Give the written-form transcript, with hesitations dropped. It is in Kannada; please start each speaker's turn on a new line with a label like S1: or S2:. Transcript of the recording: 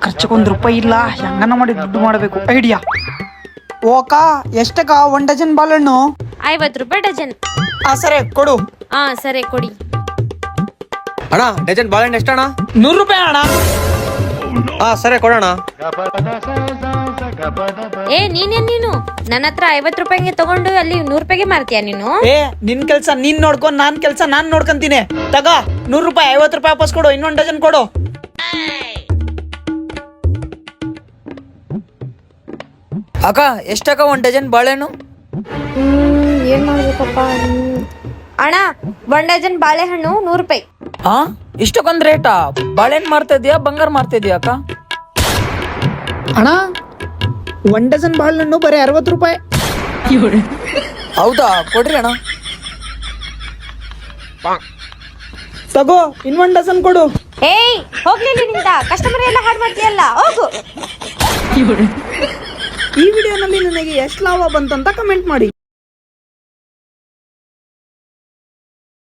S1: ಖರ್ಚಿಗೆ ₹1 ಇಲ್ಲ, ಹೆಂಗನ ಮಾಡಿ ದುಡ್ಡು ಮಾಡಬೇಕು ಐಡಿಯಾ. ಓಕ ಎಷ್ಟಕ್ಕ 1 ಡಜನ್ ಬಾಳೆಹಣ್ಣು?
S2: ₹50 ಡಜನ್.
S1: ಸರಿ ಕೊಡು.
S2: ಸರಿ ಕೊಡಿ
S3: ಅಣ್ಣ. ಡಜನ್ ಬಾಳೆಹಣ್ಣು ಎಷ್ಟಣ್ಣ?
S1: ₹100 ಅಣ್ಣ.
S3: ಸರಿ ಕೊಡೋಣ.
S2: ನೀನು ನನ್ನ ಹತ್ರ ₹50 ತಗೊಂಡು ಅಲ್ಲಿ ₹100 ಮಾರ್ತೀಯ ನೀನು?
S1: ನಿನ್ ಕೆಲ್ಸ ನೀನ್ ನೋಡ್ಕೊ, ನಾನ್ ಕೆಲ್ಸ ನಾನ್ ನೋಡ್ಕಂತೀನಿ. ತಗ ₹100, ₹50 ವಾಪಸ್ ಕೊಡು, ಇನ್ನೊಂದು ಡಜನ್ ಕೊಡು.
S4: ಅಕ್ಕ ಎಷ್ಟಕ್ಕ 1 ಡಜನ್ ಬಾಳೆಹಣ್ಣು?
S2: ಏನ್ ಮಾಡ್ಬೇಕಪ್ಪ ಅಣ್ಣ? 1 ಡಜನ್ ಬಾಳೆಹಣ್ಣು ₹100.
S4: ಇಷ್ಟಕ್ಕೊಂದ್ ರೇಟಾ? ಬಾಳೆಹಣ್ಣು ಮಾರ್ತಾ ಇದೀಯಾ ಬಂಗಾರ ಮಾರ್ತಾ ಇದೀಯಾ ಅಕ್ಕ?
S1: ಅಣ್ಣ 1 ಡಜನ್ ಬಾಳೆಹಣ್ಣು ಬರೀ ₹60.
S4: ಹೌದಾ, ಕೊಡ್ರಿ ಅಣ್ಣ.
S1: ತಗೋ ಇನ್ನೊಂದು ಡಜನ್ ಕೊಡು.
S2: ಹೋಗ್ಲಿಲ್ಲ ನಿಂದ ಕಸ್ಟಮರ್ ಎಲ್ಲ ಹಾಳು ಮಾಡ್ತೀಯಲ್ಲ, ಹೋಗು.
S1: ಈ ವಿಡಿಯೋನಲ್ಲಿ ನನಗೆ ಎಷ್ಟು ಲಾಭ ಬಂತಂತ ಕಮೆಂಟ್ ಮಾಡಿ.